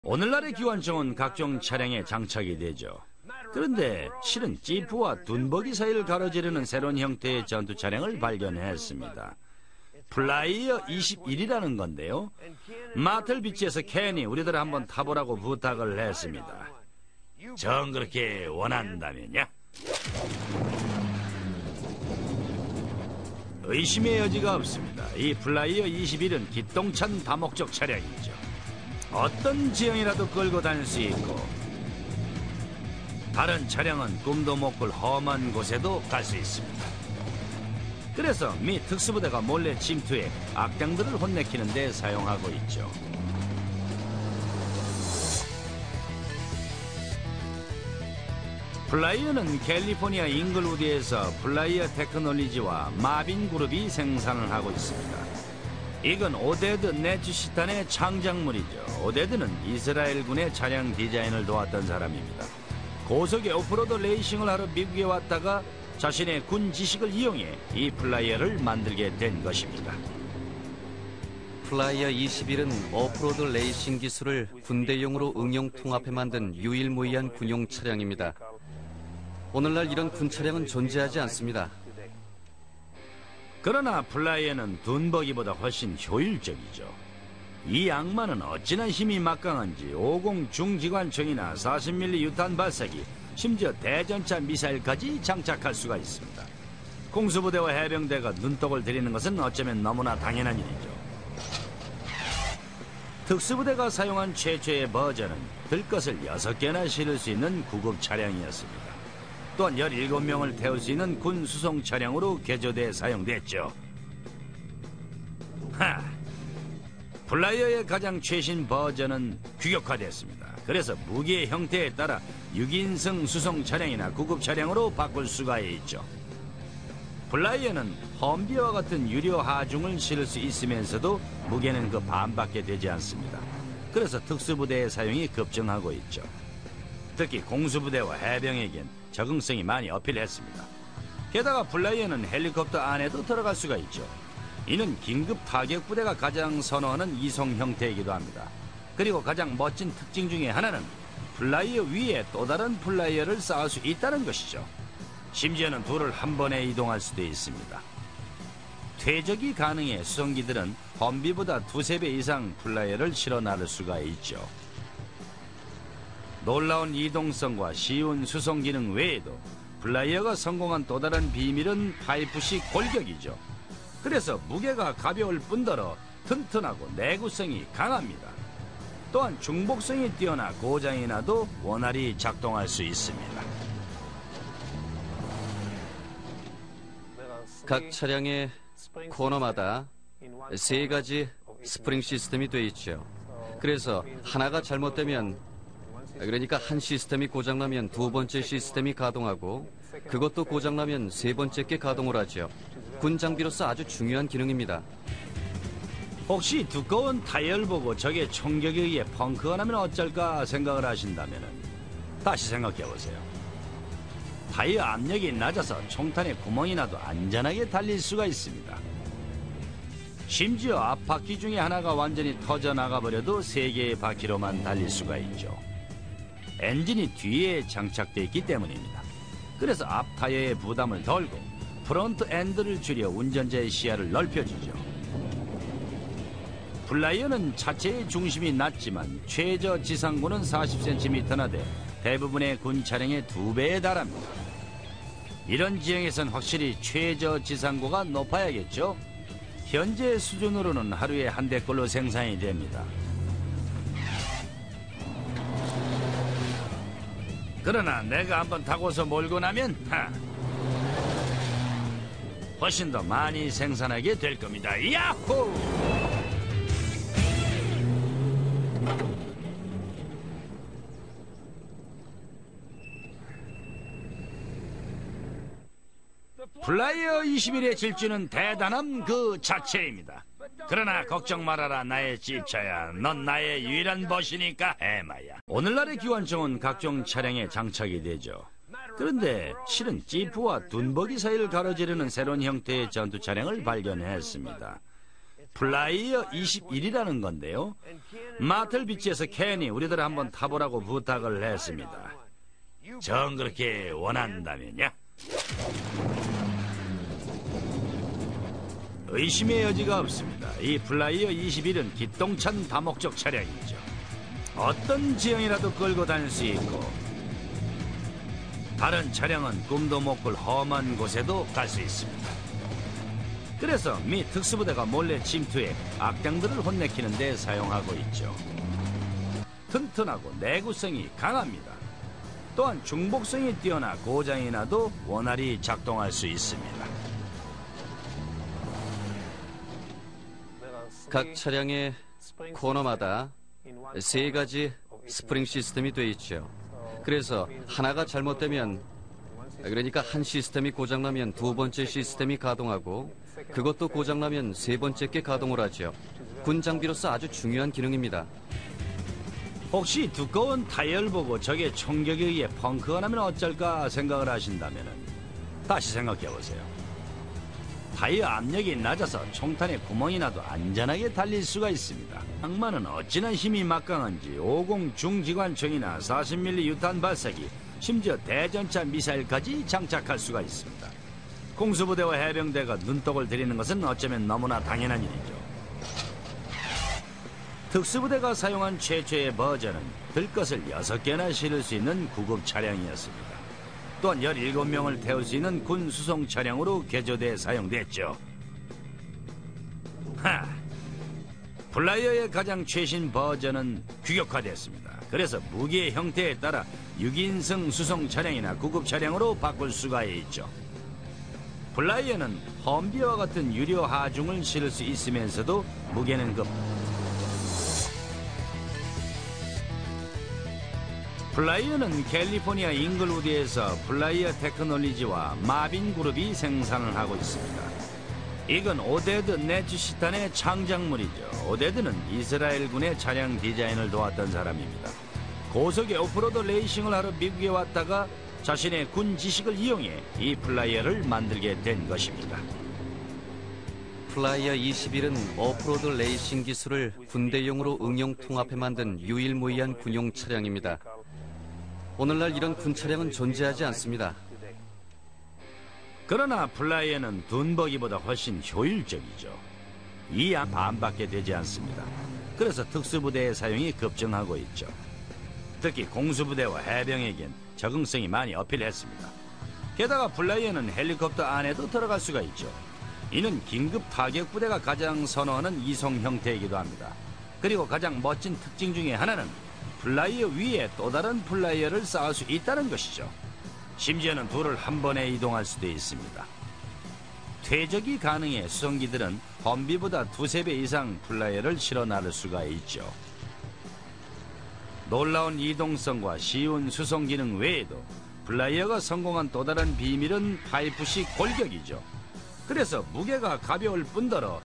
오늘날의 기관총은 각종 차량에 장착이 되죠. 그런데 실은 지프와 둔버기 사이를 가로지르는 새로운 형태의 전투 차량을 발견했습니다. 플라이어 21이라는 건데요. 마틀비치에서 켄이 우리들 한번 타보라고 부탁을 했습니다. 정 그렇게 원한다면요. 의심의 여지가 없습니다. 이 플라이어 21은 기똥찬 다목적 차량이죠. 어떤 지형이라도 끌고 다닐 수 있고 다른 차량은 꿈도 못 꿀 험한 곳에도 갈 수 있습니다. 그래서 미 특수부대가 몰래 침투해 악당들을 혼내키는 데 사용하고 있죠. 플라이어는 캘리포니아 잉글우드에서 플라이어 테크놀리지와 마빈 그룹이 생산을 하고 있습니다. 이건 오데드 네츠시탄의 창작물이죠. 오데드는 이스라엘군의 차량 디자인을 도왔던 사람입니다. 고속의 오프로드 레이싱을 하러 미국에 왔다가 자신의 군 지식을 이용해 이 플라이어를 만들게 된 것입니다. 플라이어 21은 오프로드 레이싱 기술을 군대용으로 응용 통합해 만든 유일무이한 군용 차량입니다. 오늘날 이런 군 차량은 존재하지 않습니다. 그러나 플라이어는 둔버기보다 훨씬 효율적이죠. 이 악마는 어찌나 힘이 막강한지 50 중기관총이나 40mm 유탄 발사기, 심지어 대전차 미사일까지 장착할 수가 있습니다. 공수부대와 해병대가 눈독을 들이는 것은 어쩌면 너무나 당연한 일이죠. 특수부대가 사용한 최초의 버전은 들것을 6개나 실을 수 있는 구급 차량이었습니다. 또한 17명을 태울 수 있는 군 수송 차량으로 개조돼 사용됐죠. 플라이어의 가장 최신 버전은 규격화됐습니다. 그래서 무기의 형태에 따라 6인승 수송 차량이나 구급 차량으로 바꿀 수가 있죠. 플라이어는 험비와 같은 유료 하중을 실을 수 있으면서도 무게는 그 반밖에 되지 않습니다. 그래서 특수부대의 사용이 급증하고 있죠. 특히 공수부대와 해병에겐 적응성이 많이 어필했습니다. 게다가 플라이어는 헬리콥터 안에도 들어갈 수가 있죠. 이는 긴급 타격 부대가 가장 선호하는 이송 형태이기도 합니다. 그리고 가장 멋진 특징 중에 하나는 플라이어 위에 또 다른 플라이어를 쌓을 수 있다는 것이죠. 심지어는 둘을 한 번에 이동할 수도 있습니다. 퇴적이 가능해 수송기들은 험비보다 2~3배 이상 플라이어를 실어 나를 수가 있죠. 놀라운 이동성과 쉬운 수송 기능 외에도 플라이어가 성공한 또 다른 비밀은 파이프식 골격이죠. 그래서 무게가 가벼울 뿐더러 튼튼하고 내구성이 강합니다. 또한 중복성이 뛰어나 고장이 나도 원활히 작동할 수 있습니다. 각 차량의 코너마다 3가지 스프링 시스템이 돼 있죠. 그래서 하나가 잘못되면, 그러니까 한 시스템이 고장나면 2번째 시스템이 가동하고 그것도 고장나면 3번째 게 가동을 하죠. 군 장비로서 아주 중요한 기능입니다. 혹시 두꺼운 타이어를 보고 적의 총격에 의해 펑크가 나면 어쩔까 생각을 하신다면 다시 생각해보세요. 타이어 압력이 낮아서 총탄에 구멍이 나도 안전하게 달릴 수가 있습니다. 심지어 앞바퀴 중에 하나가 완전히 터져나가버려도 3개의 바퀴로만 달릴 수가 있죠. 엔진이 뒤에 장착되어 있기 때문입니다. 그래서 앞 타이어의 부담을 덜고 프론트 엔드를 줄여 운전자의 시야를 넓혀주죠. 플라이어는 차체의 중심이 낮지만 최저 지상고는 40cm나 돼 대부분의 군 차량의 2배에 달합니다. 이런 지형에선 확실히 최저 지상고가 높아야겠죠? 현재 수준으로는 하루에 한 대꼴로 생산이 됩니다. 그러나 내가 한번 타고서 몰고 나면 훨씬 더 많이 생산하게 될 겁니다. 야호! 플라이어 21의 질주는 대단함 그 자체입니다. 그러나 걱정 말아라 나의 집차야. 넌 나의 유일한 벗이니까 해마야. 오늘날의 기관총은 각종 차량에 장착이 되죠. 그런데 실은 지프와 둔버기 사이를 가로지르는 새로운 형태의 전투 차량을 발견했습니다. 플라이어 21이라는 건데요. 마틀비치에서 켄이 우리들 한번 타보라고 부탁을 했습니다. 정 그렇게 원한다면요. 의심의 여지가 없습니다. 이 플라이어 21은 기똥찬 다목적 차량이죠. 어떤 지형이라도 끌고 다닐 수 있고 다른 차량은 꿈도 못 꿀 험한 곳에도 갈 수 있습니다. 그래서 미 특수부대가 몰래 침투해 악당들을 혼내키는 데 사용하고 있죠. 튼튼하고 내구성이 강합니다. 또한 중복성이 뛰어나 고장이 나도 원활히 작동할 수 있습니다. 각 차량의 코너마다 3가지 스프링 시스템이 돼 있죠. 그래서 하나가 잘못되면, 그러니까 한 시스템이 고장나면 두 번째 시스템이 가동하고 그것도 고장나면 세 번째 게 가동을 하죠. 군 장비로서 아주 중요한 기능입니다. 혹시 두꺼운 타이어를 보고 적의 총격에 의해 펑크가 나면 어쩔까 생각을 하신다면 다시 생각해보세요. 타이어 압력이 낮아서 총탄에 구멍이 나도 안전하게 달릴 수가 있습니다. 악마는 어찌나 힘이 막강한지 50 중기관총이나 40mm 유탄 발사기, 심지어 대전차 미사일까지 장착할 수가 있습니다. 공수부대와 해병대가 눈독을 들이는 것은 어쩌면 너무나 당연한 일이죠. 특수부대가 사용한 최초의 버전은 들것을 6개나 실을 수 있는 구급 차량이었습니다. 또한 17명을 태울 수 있는 군 수송 차량으로 개조돼 사용됐죠. 플라이어의 가장 최신 버전은 규격화됐습니다. 그래서 무기의 형태에 따라 6인승 수송 차량이나 구급 차량으로 바꿀 수가 있죠. 플라이어는 험비와 같은 유료 하중을 실을 수 있으면서도 무게는 플라이어는 캘리포니아 잉글우드에서 플라이어 테크놀리지와 마빈 그룹이 생산을 하고 있습니다. 이건 오데드 네츠시탄의 창작물이죠. 오데드는 이스라엘군의 차량 디자인을 도왔던 사람입니다. 고속의 오프로드 레이싱을 하러 미국에 왔다가 자신의 군 지식을 이용해 이 플라이어를 만들게 된 것입니다. 플라이어 21은 오프로드 레이싱 기술을 군대용으로 응용 통합해 만든 유일무이한 군용 차량입니다. 오늘날 이런 군 차량은 존재하지 않습니다. 그러나 플라이어는 둔버기보다 훨씬 효율적이죠. 이 양 반밖에 되지 않습니다. 그래서 특수부대의 사용이 급증하고 있죠. 특히 공수부대와 해병에겐 적응성이 많이 어필했습니다. 게다가 플라이어는 헬리콥터 안에도 들어갈 수가 있죠. 이는 긴급 타격 부대가 가장 선호하는 이송 형태이기도 합니다. 그리고 가장 멋진 특징 중에 하나는 플라이어 위에 또 다른 플라이어를 쌓을 수 있다는 것이죠. 심지어는 둘을 한 번에 이동할 수도 있습니다. 퇴적이 가능해 수송기들은 험비보다 2~3배 이상 플라이어를 실어 나를 수가 있죠. 놀라운 이동성과 쉬운 수송 기능 외에도 플라이어가 성공한 또 다른 비밀은 파이프식 골격이죠. 그래서 무게가 가벼울 뿐더러